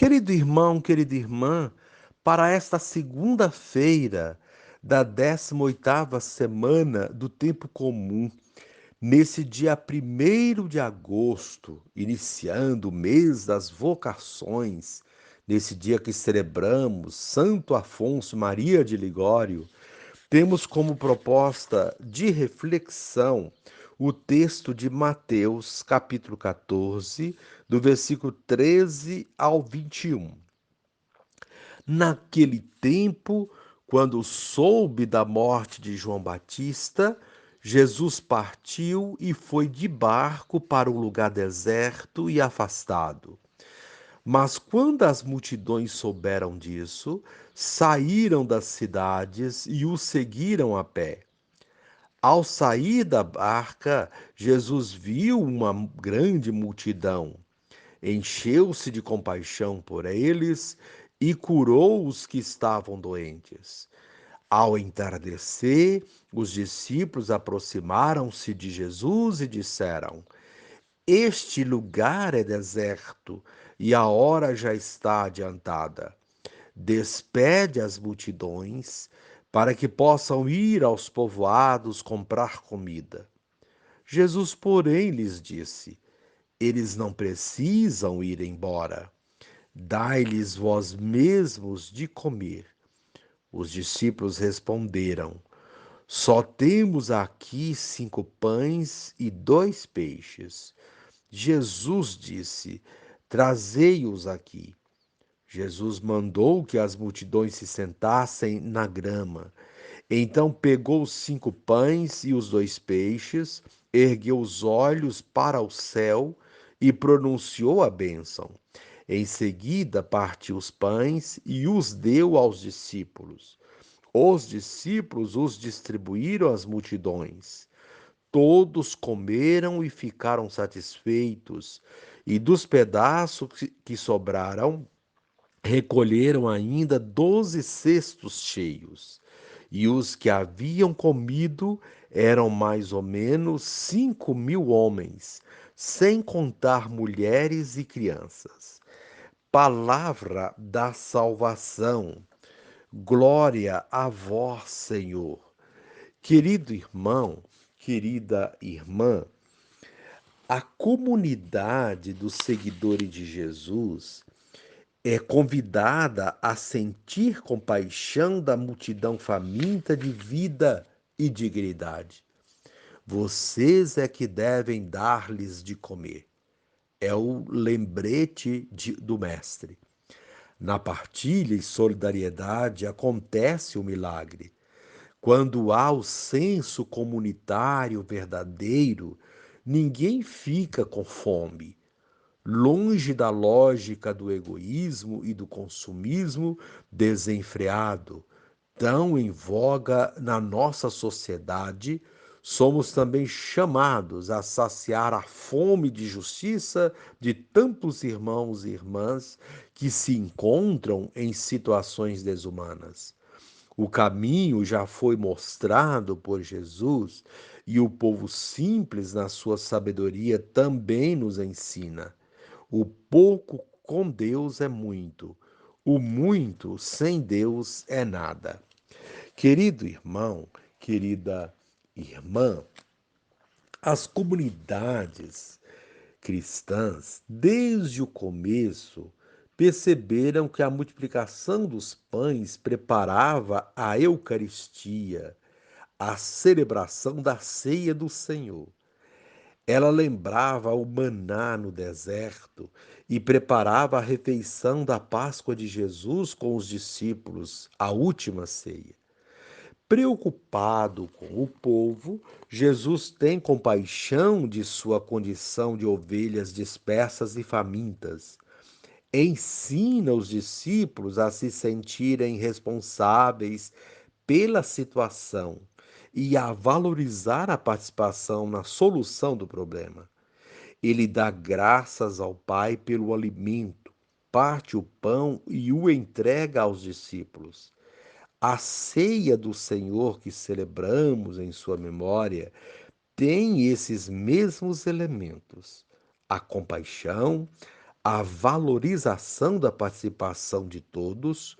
Querido irmão, querida irmã, para esta segunda-feira da 18ª semana do tempo comum, nesse dia 1º de agosto, iniciando o mês das vocações, nesse dia que celebramos Santo Afonso Maria de Ligório, temos como proposta de reflexão o texto de Mateus, capítulo 14, do versículo 13 ao 21. Naquele tempo, quando soube da morte de João Batista, Jesus partiu e foi de barco para um lugar deserto e afastado. Mas quando as multidões souberam disso, saíram das cidades e o seguiram a pé. Ao sair da barca, Jesus viu uma grande multidão. Encheu-se de compaixão por eles e curou os que estavam doentes. Ao entardecer, os discípulos aproximaram-se de Jesus e disseram: Este lugar é deserto e a hora já está adiantada. Despede as multidões para que possam ir aos povoados comprar comida. Jesus, porém, lhes disse: Eles não precisam ir embora. Dai-lhes vós mesmos de comer. Os discípulos responderam: Só temos aqui 5 pães e 2 peixes. Jesus disse: Trazei-os aqui. Jesus mandou que as multidões se sentassem na grama. Então pegou os 5 pães e os 2 peixes, ergueu os olhos para o céu e pronunciou a bênção. Em seguida, partiu os pães e os deu aos discípulos. Os discípulos os distribuíram às multidões. Todos comeram e ficaram satisfeitos, e dos pedaços que sobraram, recolheram ainda 12 cestos cheios. E os que haviam comido eram mais ou menos 5.000 homens, sem contar mulheres e crianças. Palavra da salvação. Glória a vós, Senhor. Querido irmão, querida irmã, a comunidade dos seguidores de Jesus é convidada a sentir compaixão da multidão faminta de vida e dignidade. Vocês é que devem dar-lhes de comer. É o lembrete do Mestre. Na partilha e solidariedade acontece o milagre. Quando há o senso comunitário verdadeiro, ninguém fica com fome. Longe da lógica do egoísmo e do consumismo desenfreado, tão em voga na nossa sociedade, somos também chamados a saciar a fome de justiça de tantos irmãos e irmãs que se encontram em situações desumanas. O caminho já foi mostrado por Jesus e o povo simples, na sua sabedoria, também nos ensina. O pouco com Deus é muito, o muito sem Deus é nada. Querido irmão, querida irmã, as comunidades cristãs, desde o começo, perceberam que a multiplicação dos pães preparava a Eucaristia, a celebração da ceia do Senhor. Ela lembrava o maná no deserto e preparava a refeição da Páscoa de Jesus com os discípulos, a última ceia. Preocupado com o povo, Jesus tem compaixão de sua condição de ovelhas dispersas e famintas. Ensina os discípulos a se sentirem responsáveis pela situação e a valorizar a participação na solução do problema. Ele dá graças ao Pai pelo alimento, parte o pão e o entrega aos discípulos. A ceia do Senhor que celebramos em sua memória tem esses mesmos elementos: a compaixão, a valorização da participação de todos,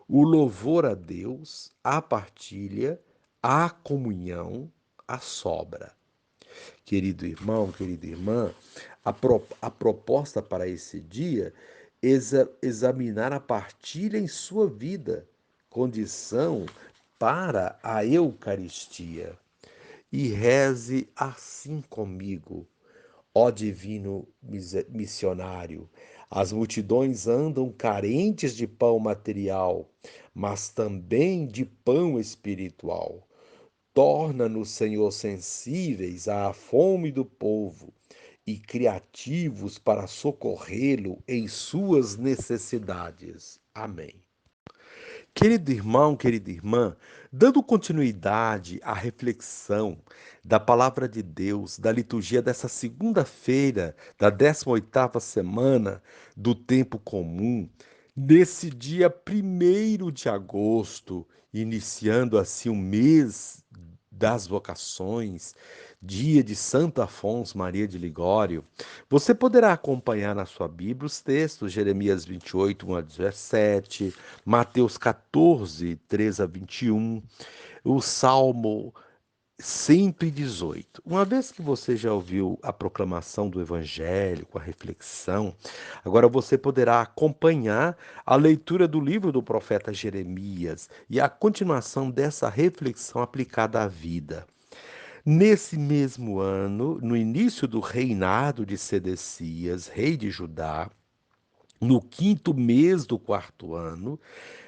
o louvor a Deus, a partilha, a comunhão, a sobra. Querido irmão, querida irmã, a proposta para esse dia é examinar a partilha em sua vida, condição para a Eucaristia. E reze assim comigo. Ó divino missionário, as multidões andam carentes de pão material, mas também de pão espiritual. Torna-nos, Senhor, sensíveis à fome do povo e criativos para socorrê-lo em suas necessidades. Amém. Querido irmão, querida irmã, dando continuidade à reflexão da palavra de Deus, da liturgia dessa segunda-feira, da 18ª semana do tempo comum, nesse dia 1º de agosto, iniciando assim o mês das vocações, dia de Santo Afonso Maria de Ligório, você poderá acompanhar na sua Bíblia os textos Jeremias 28, 1 a 17, Mateus 14, 3 a 21, o Salmo 118. Uma vez que você já ouviu a proclamação do Evangelho, com a reflexão, agora você poderá acompanhar a leitura do livro do profeta Jeremias e a continuação dessa reflexão aplicada à vida. Nesse mesmo ano, no início do reinado de Sedecias, rei de Judá, no 5º mês do 4º ano,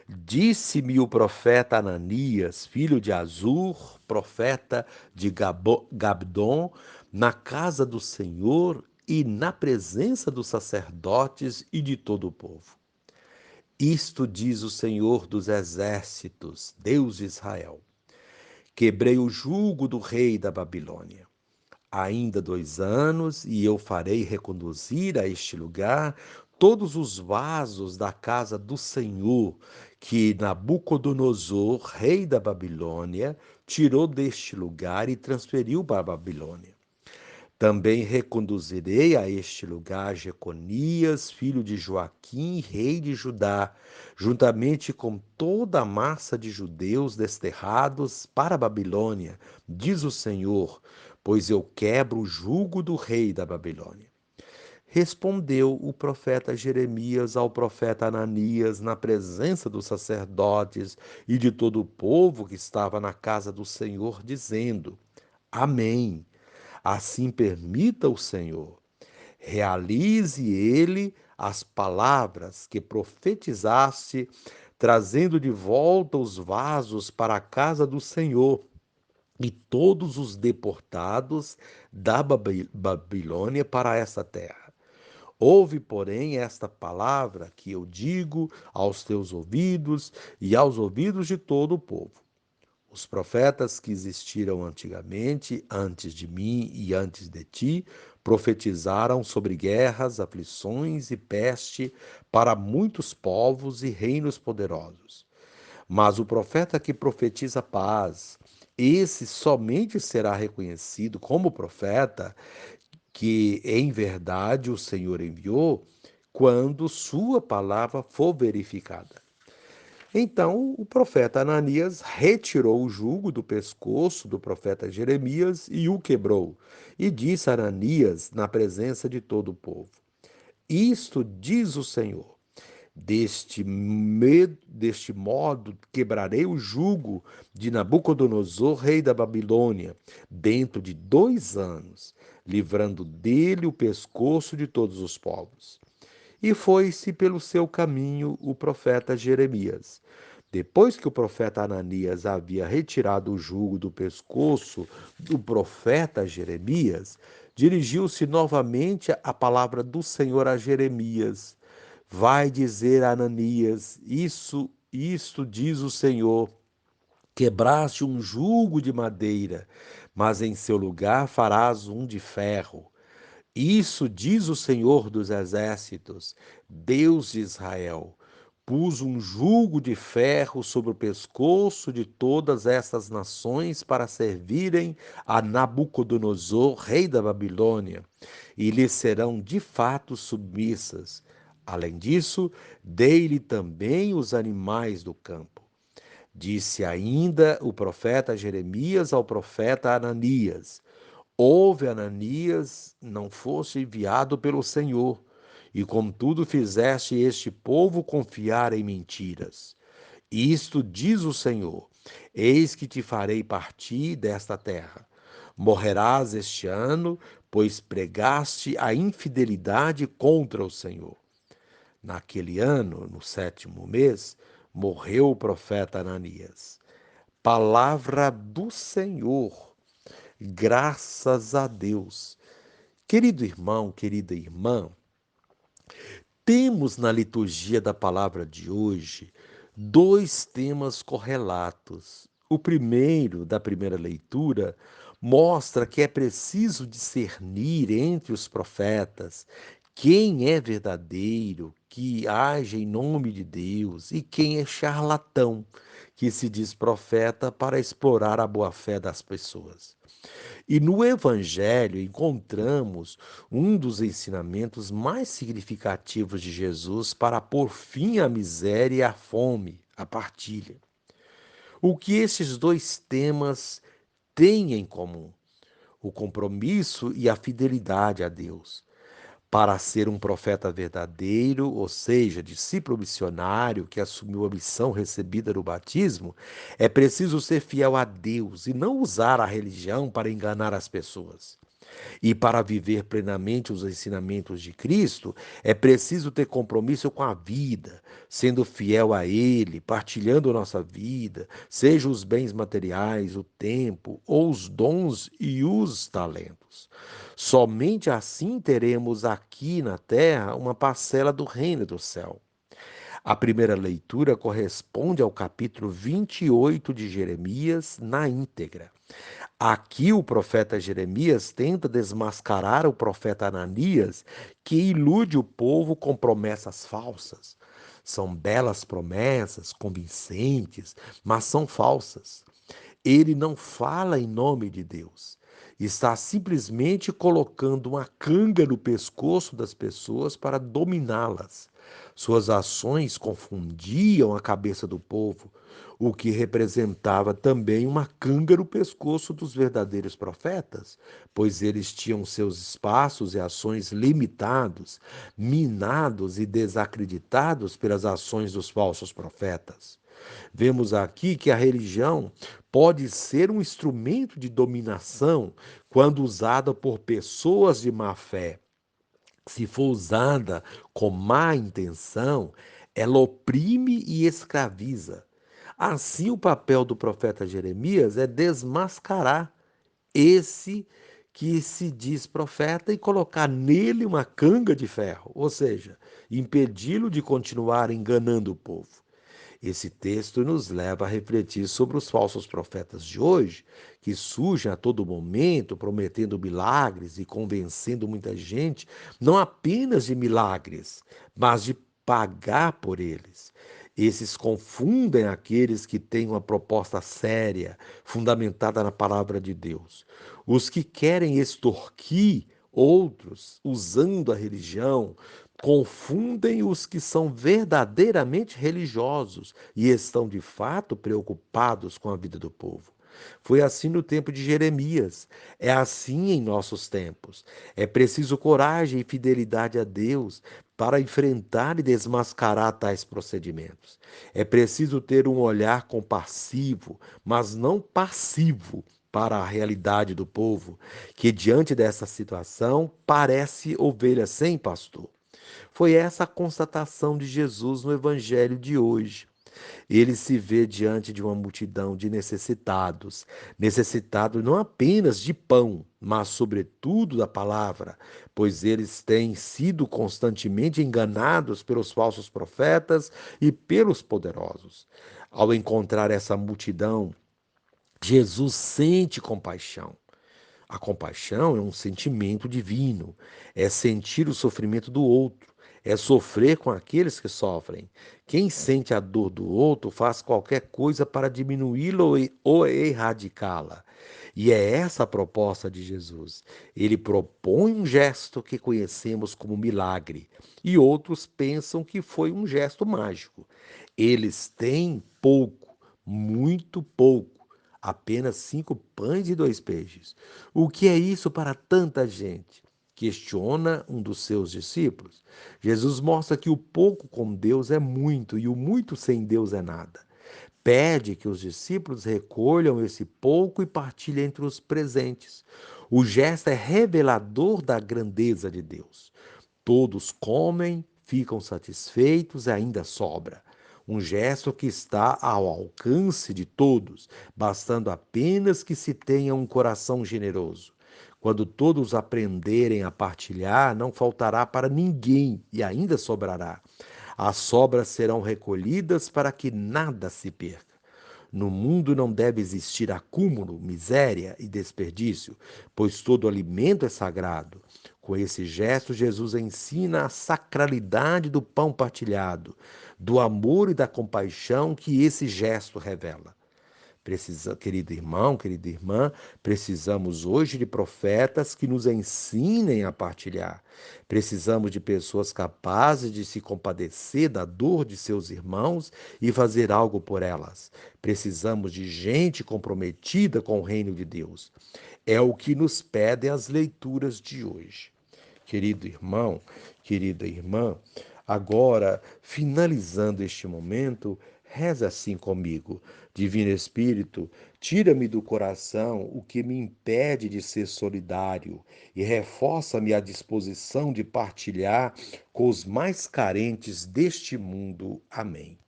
disse-me o profeta Ananias, filho de Azur, profeta de Gabdom, na casa do Senhor e na presença dos sacerdotes e de todo o povo. Isto diz o Senhor dos exércitos, Deus de Israel. Quebrei o jugo do rei da Babilônia. Ainda 2 anos, e eu farei reconduzir a este lugar todos os vasos da casa do Senhor, que Nabucodonosor, rei da Babilônia, tirou deste lugar e transferiu para a Babilônia. Também reconduzirei a este lugar Jeconias, filho de Joaquim, rei de Judá, juntamente com toda a massa de judeus desterrados para a Babilônia, diz o Senhor, pois eu quebro o jugo do rei da Babilônia. Respondeu o profeta Jeremias ao profeta Ananias na presença dos sacerdotes e de todo o povo que estava na casa do Senhor, dizendo: Amém. Assim permita o Senhor. Realize ele as palavras que profetizaste, trazendo de volta os vasos para a casa do Senhor e todos os deportados da Babilônia para essa terra. Ouve, porém, esta palavra que eu digo aos teus ouvidos e aos ouvidos de todo o povo. Os profetas que existiram antigamente, antes de mim e antes de ti, profetizaram sobre guerras, aflições e peste para muitos povos e reinos poderosos. Mas o profeta que profetiza paz, esse somente será reconhecido como profeta que em verdade o Senhor enviou quando sua palavra for verificada. Então o profeta Ananias retirou o jugo do pescoço do profeta Jeremias e o quebrou. E disse a Ananias na presença de todo o povo: Isto diz o Senhor: deste modo quebrarei o jugo de Nabucodonosor, rei da Babilônia, dentro de 2 anos, livrando dele o pescoço de todos os povos. E foi-se pelo seu caminho o profeta Jeremias. Depois que o profeta Ananias havia retirado o jugo do pescoço do profeta Jeremias, dirigiu-se novamente a palavra do Senhor a Jeremias. Vai dizer a Ananias: isto diz o Senhor. Quebraste um jugo de madeira, mas em seu lugar farás um de ferro. Isso diz o Senhor dos exércitos, Deus de Israel. Pus um jugo de ferro sobre o pescoço de todas essas nações para servirem a Nabucodonosor, rei da Babilônia, e lhes serão de fato submissas. Além disso, dei-lhe também os animais do campo. Disse ainda o profeta Jeremias ao profeta Ananias: Ouve, Ananias, não fosse enviado pelo Senhor, e contudo fizeste este povo confiar em mentiras. Isto diz o Senhor: Eis que te farei partir desta terra. Morrerás este ano, pois pregaste a infidelidade contra o Senhor. Naquele ano, no 7º mês, morreu o profeta Ananias. Palavra do Senhor. Graças a Deus. Querido irmão, querida irmã, temos na liturgia da palavra de hoje dois temas correlatos. O primeiro, da primeira leitura, mostra que é preciso discernir entre os profetas quem é verdadeiro, que age em nome de Deus, e quem é charlatão, que se diz profeta para explorar a boa-fé das pessoas. E no Evangelho encontramos um dos ensinamentos mais significativos de Jesus para pôr fim à miséria e à fome, à partilha. O que esses dois temas têm em comum? O compromisso e a fidelidade a Deus. Para ser um profeta verdadeiro, ou seja, discípulo missionário que assumiu a missão recebida no batismo, é preciso ser fiel a Deus e não usar a religião para enganar as pessoas. E para viver plenamente os ensinamentos de Cristo, é preciso ter compromisso com a vida, sendo fiel a Ele, partilhando nossa vida, seja os bens materiais, o tempo, ou os dons e os talentos. Somente assim teremos aqui na terra uma parcela do reino do céu. A primeira leitura corresponde ao capítulo 28 de Jeremias na íntegra. Aqui o profeta Jeremias tenta desmascarar o profeta Ananias, que ilude o povo com promessas falsas. São belas promessas, convincentes, mas são falsas. Ele não fala em nome de Deus. Está simplesmente colocando uma canga no pescoço das pessoas para dominá-las. Suas ações confundiam a cabeça do povo, o que representava também uma canga no pescoço dos verdadeiros profetas, pois eles tinham seus espaços e ações limitados, minados e desacreditados pelas ações dos falsos profetas. Vemos aqui que a religião pode ser um instrumento de dominação quando usada por pessoas de má fé. Se for usada com má intenção, ela oprime e escraviza. Assim, o papel do profeta Jeremias é desmascarar esse que se diz profeta e colocar nele uma canga de ferro, ou seja, impedi-lo de continuar enganando o povo. Esse texto nos leva a refletir sobre os falsos profetas de hoje, que surgem a todo momento prometendo milagres e convencendo muita gente, não apenas de milagres, mas de pagar por eles. Esses confundem aqueles que têm uma proposta séria, fundamentada na palavra de Deus. Os que querem extorquir outros usando a religião, confundem os que são verdadeiramente religiosos e estão de fato preocupados com a vida do povo. Foi assim no tempo de Jeremias, é assim em nossos tempos. É preciso coragem e fidelidade a Deus para enfrentar e desmascarar tais procedimentos. É preciso ter um olhar compassivo, mas não passivo, para a realidade do povo, que diante dessa situação parece ovelha sem pastor. Foi essa a constatação de Jesus no evangelho de hoje. Ele se vê diante de uma multidão de necessitados, necessitados não apenas de pão, mas sobretudo da palavra, pois eles têm sido constantemente enganados pelos falsos profetas e pelos poderosos. Ao encontrar essa multidão, Jesus sente compaixão. A compaixão é um sentimento divino, é sentir o sofrimento do outro, é sofrer com aqueles que sofrem. Quem sente a dor do outro faz qualquer coisa para diminuí-la ou erradicá-la. E é essa a proposta de Jesus. Ele propõe um gesto que conhecemos como milagre, e outros pensam que foi um gesto mágico. Eles têm pouco, muito pouco, apenas 5 pães e 2 peixes. O que é isso para tanta gente? Questiona um dos seus discípulos. Jesus mostra que o pouco com Deus é muito e o muito sem Deus é nada. Pede que os discípulos recolham esse pouco e partilhem entre os presentes. O gesto é revelador da grandeza de Deus. Todos comem, ficam satisfeitos e ainda sobra. Um gesto que está ao alcance de todos, bastando apenas que se tenha um coração generoso. Quando todos aprenderem a partilhar, não faltará para ninguém e ainda sobrará. As sobras serão recolhidas para que nada se perca. No mundo não deve existir acúmulo, miséria e desperdício, pois todo alimento é sagrado. Com esse gesto, Jesus ensina a sacralidade do pão partilhado, do amor e da compaixão que esse gesto revela. Querido irmão, querida irmã, precisamos hoje de profetas que nos ensinem a partilhar. Precisamos de pessoas capazes de se compadecer da dor de seus irmãos e fazer algo por elas. Precisamos de gente comprometida com o reino de Deus. É o que nos pedem as leituras de hoje. Querido irmão, querida irmã, agora, finalizando este momento, reza assim comigo. Divino Espírito, tira-me do coração o que me impede de ser solidário e reforça-me a disposição de partilhar com os mais carentes deste mundo. Amém.